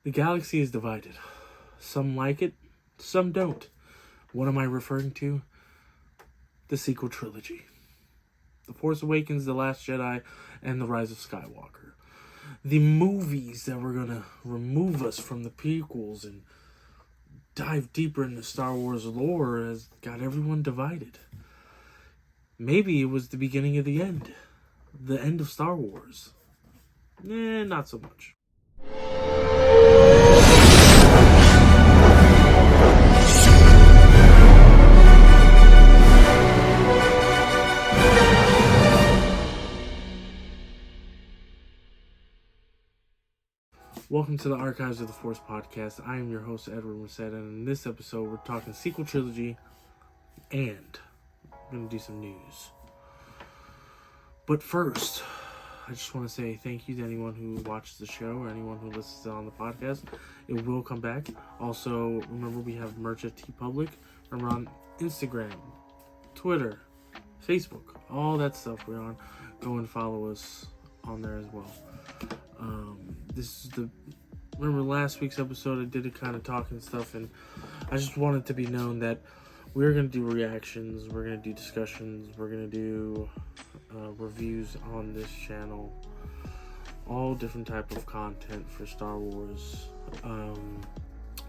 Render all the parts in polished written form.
The galaxy is divided. Some like it, some don't. What am I referring to? The sequel trilogy. The Force Awakens, The Last Jedi, and The Rise of Skywalker. The movies that were going to remove us from the prequels and dive deeper into Star Wars lore has got everyone divided. Maybe it was the beginning of the end. The end of Star Wars. Not so much. Welcome to the Archives of the Force podcast. I am your host, Edward Merced, and in this episode, we're talking sequel trilogy, and we're going to do some news. But first, I just want to say thank you to anyone who watches the show or anyone who listens on the podcast. It will come back. Also, remember we have merch at Teepublic. Remember on Instagram, Twitter, Facebook, all that stuff we're on. Go and follow us on there as well. Remember last week's episode, I did a kind of talking stuff, and I just wanted to be known that we're going to do reactions, we're going to do discussions, we're going to do reviews on this channel, all different type of content for Star Wars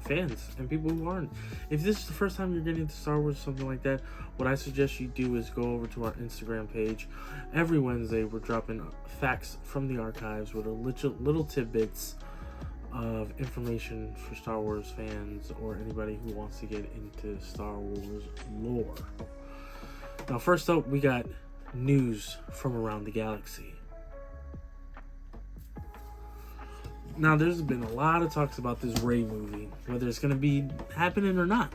fans and people who aren't. If this is the first time you're getting into Star Wars or something like that, what I suggest you do is go over to our Instagram page. Every Wednesday we're dropping facts from the archives with little tidbits of information for Star Wars fans or anybody who wants to get into Star Wars lore. Now first up, we got news from around the galaxy. Now, there's been a lot of talks about this Rey movie, whether it's going to be happening or not.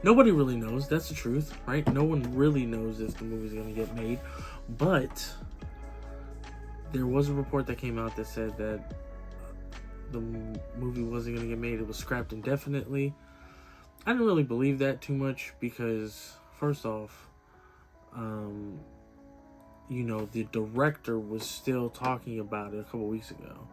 Nobody really knows. That's the truth, right? No one really knows if the movie's going to get made. But there was a report that came out that said that the movie wasn't going to get made. It was scrapped indefinitely. I didn't really believe that too much because, first off, the director was still talking about it a couple weeks ago.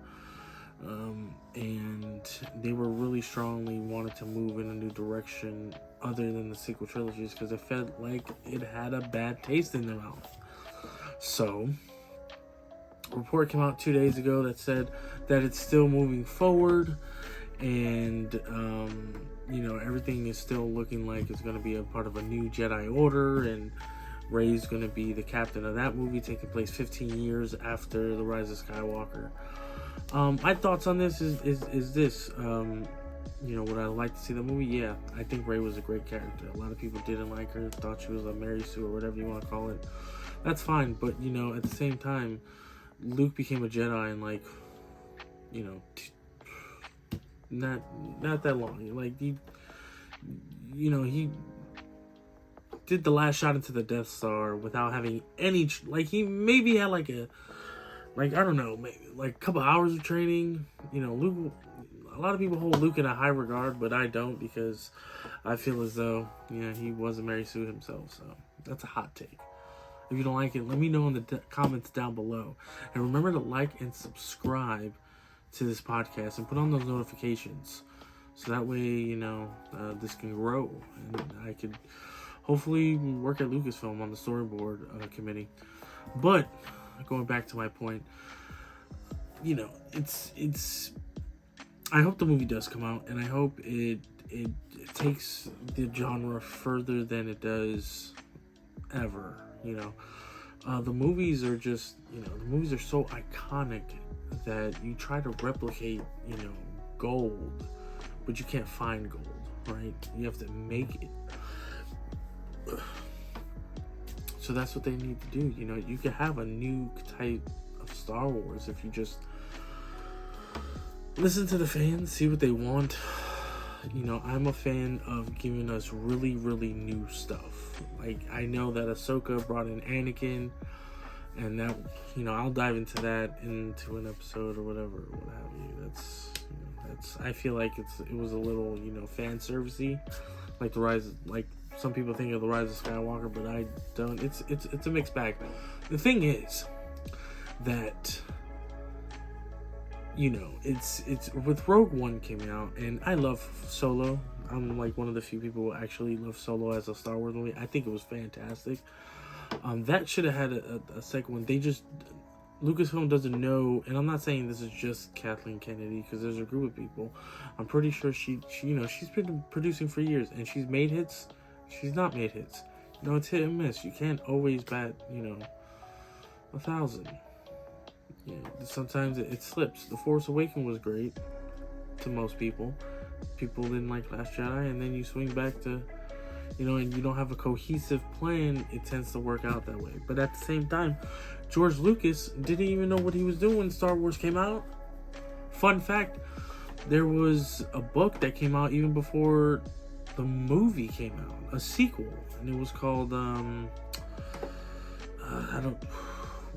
And they were really strongly wanted to move in a new direction other than the sequel trilogies because it felt like it had a bad taste in their mouth. So, a report came out 2 days ago that said that it's still moving forward and, everything is still looking like it's going to be a part of a new Jedi Order, and Rey's going to be the captain of that movie, taking place 15 years after The Rise of Skywalker. My thoughts on this is this. Would I like to see the movie? Yeah, I think Rey was a great character. A lot of people didn't like her, thought she was a Mary Sue or whatever you want to call it. That's fine, but, at the same time, Luke became a Jedi in, not that long. Like, he did the last shot into the Death Star without having any, he maybe had I don't know, maybe a couple hours of training. Luke, a lot of people hold Luke in a high regard, but I don't, because I feel as though, he was a Mary Sue himself, so that's a hot take. If you don't like it, let me know in the comments down below. And remember to like and subscribe to this podcast and put on those notifications, so that way, this can grow, and I could hopefully work at Lucasfilm on the storyboard committee. But going back to my point, it's I hope the movie does come out, and I hope it takes the genre further than it does ever. The movies are just, the movies are so iconic that you try to replicate, gold, but you can't find gold, right? You have to make it. So that's what they need to do. You can have a new type of Star Wars if you just listen to the fans, see what they want. I'm a fan of giving us really, really new stuff. I know that Ahsoka brought in Anakin, and that, I'll dive into that into an episode or whatever, what have you. That's I feel like it was a little, fan servicey, like the rise, some people think of The Rise of Skywalker, but I don't. It's a mixed bag. The thing is that you know, it's with Rogue One came out, and I love Solo. I'm like one of the few people who actually love Solo as a Star Wars movie. I think it was fantastic. That should have had a second one. They just, Lucasfilm doesn't know, and I'm not saying this is just Kathleen Kennedy, because there's a group of people. I'm pretty sure she you know, she's been producing for years, and she's made hits, she's not made hits. You know, it's hit and miss. You can't always bat, you know, 1,000. Yeah, sometimes it slips. The Force Awakens was great to most people. People didn't like Last Jedi, and then you swing back to, you know, and you don't have a cohesive plan, it tends to work out that way. But at the same time, George Lucas didn't even know what he was doing when Star Wars came out. Fun fact, there was a book that came out even before the movie came out, a sequel, and it was called,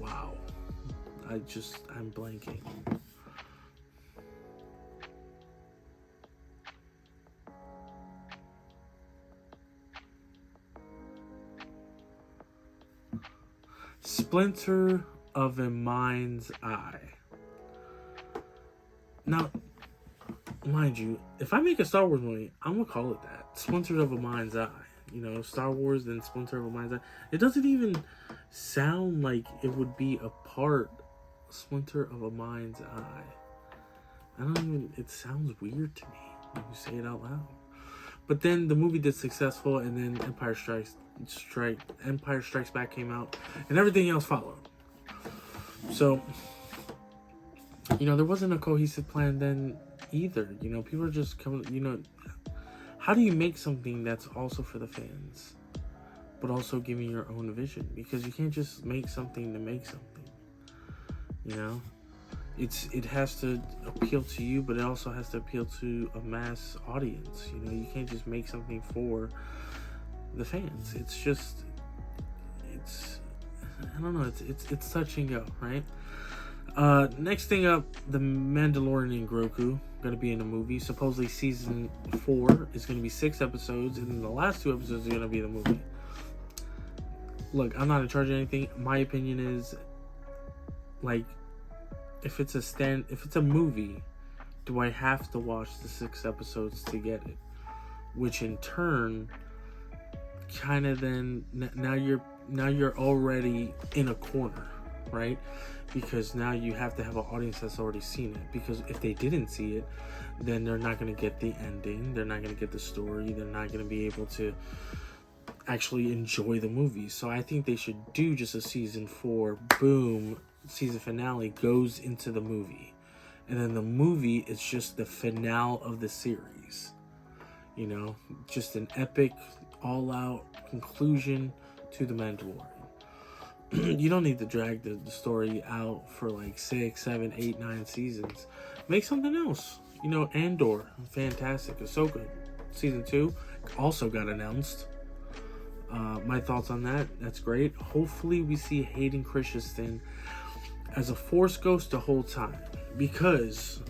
wow. I'm blanking. Splinter of a Mind's Eye. Now, mind you, if I make a Star Wars movie, I'm gonna call it that. Splinter of a Mind's Eye. You know, Star Wars, then Splinter of a Mind's Eye. It doesn't even sound like it would be a part. Splinter of a Mind's Eye. It sounds weird to me when you say it out loud. But then the movie did successful, and then Empire Strikes Back came out, and everything else followed. So, you know, there wasn't a cohesive plan then either. You know, people are just coming, you know, how do you make something that's also for the fans, but also giving your own vision? Because you can't just make something to make something. You know, it has to appeal to you, but it also has to appeal to a mass audience. You know, you can't just make something for the fans. I don't know, it's touch and go, right? Next thing up, The Mandalorian and Grogu gonna be in a movie. Supposedly season 4 is gonna be 6 episodes, and then the last 2 episodes are gonna be the movie. Look, I'm not in charge of anything. My opinion is, like, if it's a movie, do I have to watch the 6 episodes to get it? Which in turn, kind of then, now you're already in a corner, right? Because now you have to have an audience that's already seen it. Because if they didn't see it, then they're not going to get the ending. They're not going to get the story. They're not going to be able to actually enjoy the movie. So I think they should do just a season 4, boom, season finale goes into the movie, and then the movie is just the finale of the series. You know, just an epic, all-out conclusion to The Mandalorian. You don't need to drag the story out for like 6, 7, 8, 9 seasons. Make something else. You know, Andor, fantastic. Ahsoka, season 2 also got announced. My thoughts on that, that's great. Hopefully we see Hayden Christensen as a Force ghost the whole time, because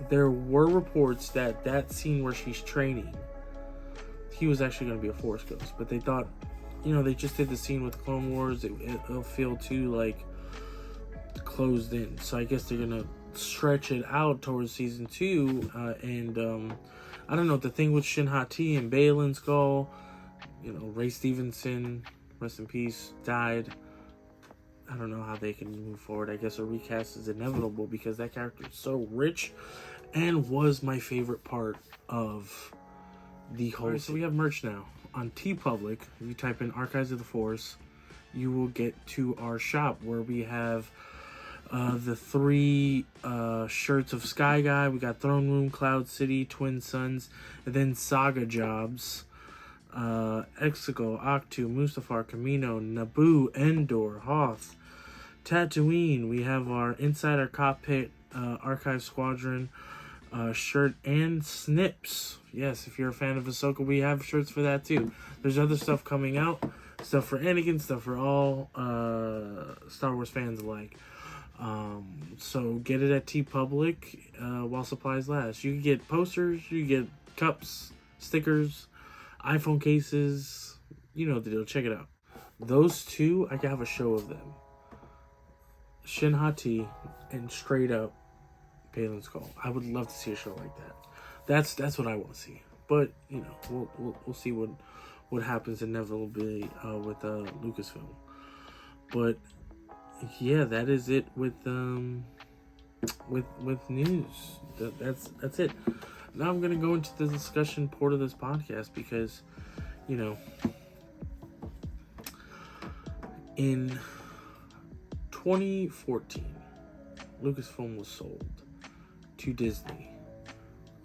there were reports that scene where she's training, he was actually going to be a Force ghost, but they thought, you know, they just did the scene with Clone Wars, it'll feel too, like, closed in, so I guess they're going to stretch it out towards season 2, and I don't know, the thing with Shin Hati and Baylan Skull, you know, Ray Stevenson, rest in peace, died. I don't know how they can move forward. I guess a recast is inevitable because that character is so rich and was my favorite part of the whole. Right, so we have merch now on Teepublic. If you type in Archives of the Force, you will get to our shop where we have the 3 shirts of Sky Guy. We got Throne Room, Cloud City, Twin Suns, and then Saga Jobs. Exegol, Octu, Mustafar, Camino, Naboo, Endor, Hoth, Tatooine. We have our Inside Our Cockpit Archive Squadron shirt and Snips. Yes, if you're a fan of Ahsoka, we have shirts for that too. There's other stuff coming out. Stuff for Anakin, stuff for all Star Wars fans alike. So get it at Teepublic while supplies last. You can get posters, you get cups, stickers, iPhone cases, you know the deal. Check it out. Those 2, I can have a show of them. Shin Hati and straight up Palin's skull. I would love to see a show like that. That's what I want to see. But we'll see what happens inevitably with Lucasfilm. But yeah, that is it with news. That's it. Now I'm gonna go into the discussion part of this podcast because in 2014, Lucasfilm was sold to Disney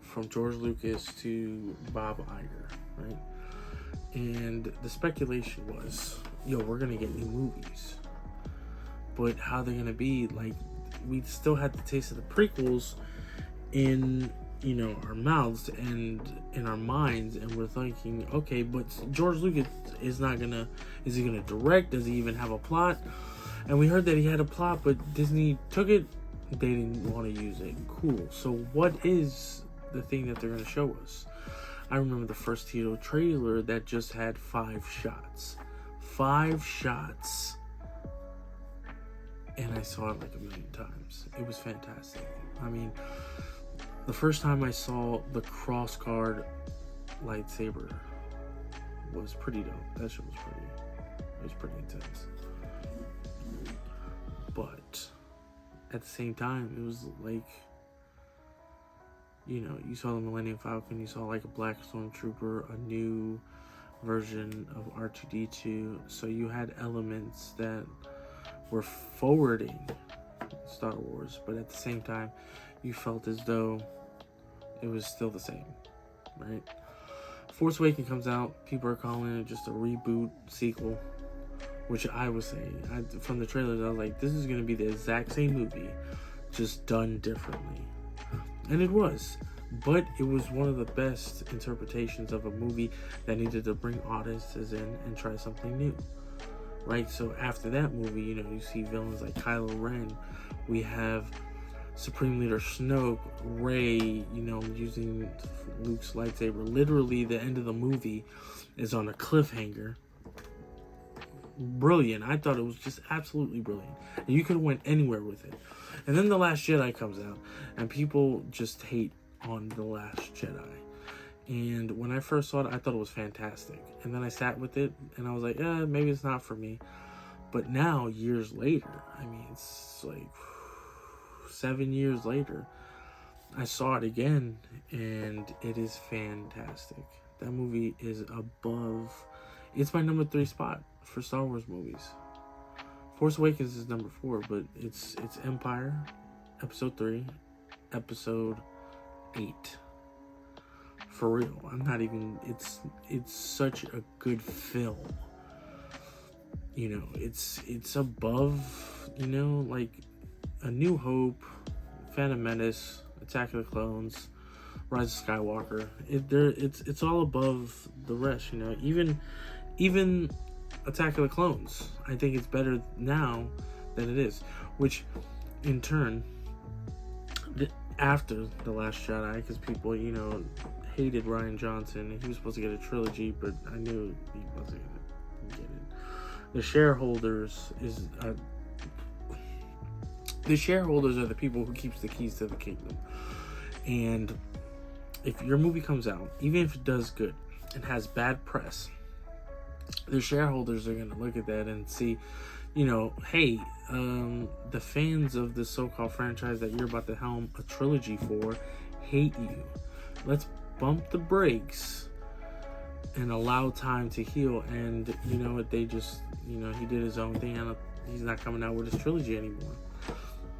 from George Lucas to Bob Iger, right? And the speculation was, we're gonna get new movies, but how they're gonna be? Like, we still had the taste of the prequels in our mouths and in our minds, and we're thinking, okay, but George Lucas is he gonna direct? Does he even have a plot? And we heard that he had a plot, but Disney took it. They didn't want to use it. Cool. So what is the thing that they're going to show us? I remember the first Tito trailer that just had 5 shots. 5 shots. And I saw it like a million times. It was fantastic. I mean, the first time I saw the cross-guard lightsaber was pretty dope. That shit was pretty intense. But at the same time, it was like, you saw the Millennium Falcon, you saw like a black stormtrooper, a new version of R2-D2. So you had elements that were forwarding Star Wars, but at the same time, you felt as though it was still the same, right? Force Awakens comes out, people are calling it just a reboot sequel, which I was saying. From the trailers, I was like, this is going to be the exact same movie, just done differently. And it was. But it was one of the best interpretations of a movie that needed to bring audiences in and try something new. Right? So after that movie, you see villains like Kylo Ren. We have Supreme Leader Snoke, Rey, using Luke's lightsaber. Literally, the end of the movie is on a cliffhanger. Brilliant. I thought it was just absolutely brilliant. And you could have went anywhere with it. And then The Last Jedi comes out, and people just hate on The Last Jedi. And when I first saw it, I thought it was fantastic. And then I sat with it, and I was like, maybe it's not for me. But now, years later, I mean, it's like 7 years later, I saw it again, and it is fantastic. That movie is above. It's my number 3 spot for Star Wars movies. Force Awakens is number 4, but it's Empire, Episode 3, Episode 8. For real, I'm not even. It's such a good film. It's above. Like A New Hope, Phantom Menace, Attack of the Clones, Rise of Skywalker. It's all above the rest. Even Attack of the Clones, I think it's better now than it is. Which, in turn, after The Last Jedi, because people, hated Rian Johnson. He was supposed to get a trilogy, but I knew he wasn't going to get it. The shareholders are the people who keeps the keys to the kingdom. And if your movie comes out, even if it does good and has bad press, the shareholders are going to look at that and see, hey, the fans of this so-called franchise that you're about to helm a trilogy for hate you. Let's bump the brakes and allow time to heal. And you know what? They just, he did his own thing, and he's not coming out with his trilogy anymore.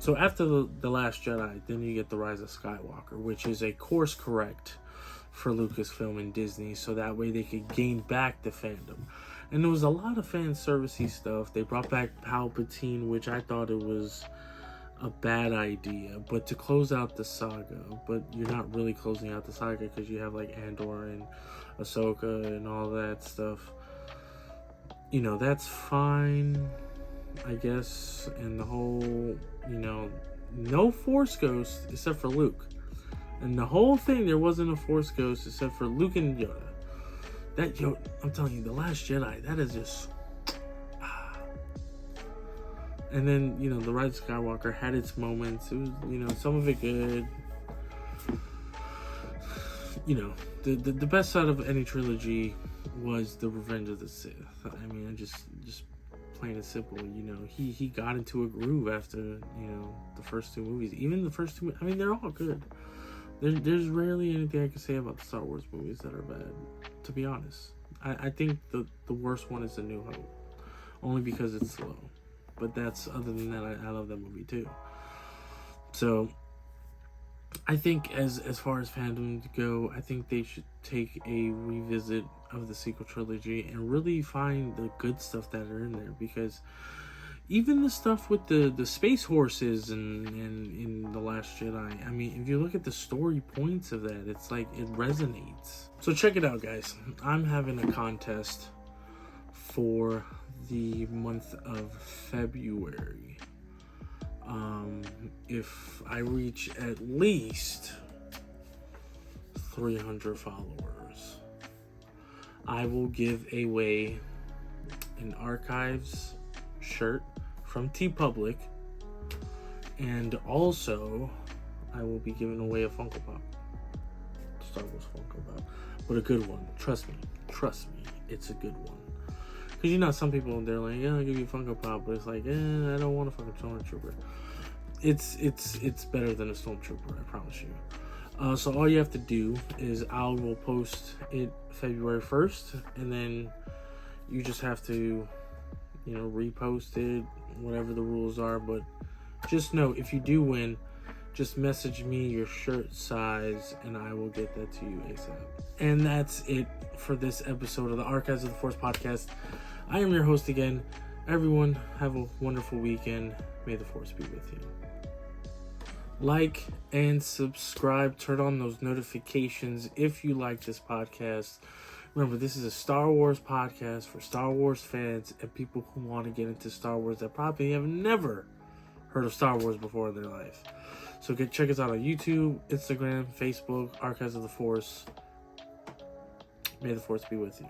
So after the Last Jedi, then you get The Rise of Skywalker, which is a course correct for Lucasfilm and Disney, so that way they could gain back the fandom. And there was a lot of fan servicey stuff. They brought back Palpatine, which I thought it was a bad idea, but to close out the saga. But you're not really closing out the saga, because you have like Andor and Ahsoka and all that stuff. That's fine, I guess. And the whole, no Force Ghost except for Luke. And the whole thing, there wasn't a Force Ghost except for Luke and Yoda. I'm telling you, The Last Jedi, that is just... And then, you know, The Rise of Skywalker had its moments. It was, you know, some of it good. You know, the best out of any trilogy was The Revenge of the Sith. I mean, just plain and simple, you know, he got into a groove after, you know, the first two movies. Even the first two, I mean, they're all good. There's rarely anything I can say about the Star Wars movies that are bad, to be honest. I think the worst one is A New Hope, only because it's slow. But other than that, I love that movie too. So I think as far as fandoms go, I think they should take a revisit of the sequel trilogy and really find the good stuff that are in there, because even the stuff with the space horses and in The Last Jedi, I mean, if you look at the story points of that, it's like it resonates. So check it out, guys. I'm having a contest for the month of February. If I reach at least 300 followers, I will give away an Archives shirt from Teepublic, and also I will be giving away a Funko Pop, Star Wars Funko Pop, but a good one. Trust me, it's a good one. Because, you know, some people, they're like, yeah, I'll give you a Funko Pop, but it's like, I don't want a fucking Stormtrooper. It's better than a Stormtrooper, I promise you. So all you have to do is I will post it February 1st, and then you just have to, you know, repost it, whatever the rules are. But just know, if you do win, just message me your shirt size, and I will get that to you ASAP. And that's it for this episode of the Archives of the Force podcast. I am your host again. Everyone, have a wonderful weekend. May the Force be with you. Like and subscribe. Turn on those notifications if you like this podcast. Remember, this is a Star Wars podcast for Star Wars fans and people who want to get into Star Wars that probably have never heard of Star Wars before in their life. So check us out on YouTube, Instagram, Facebook, Archives of the Force. May the Force be with you.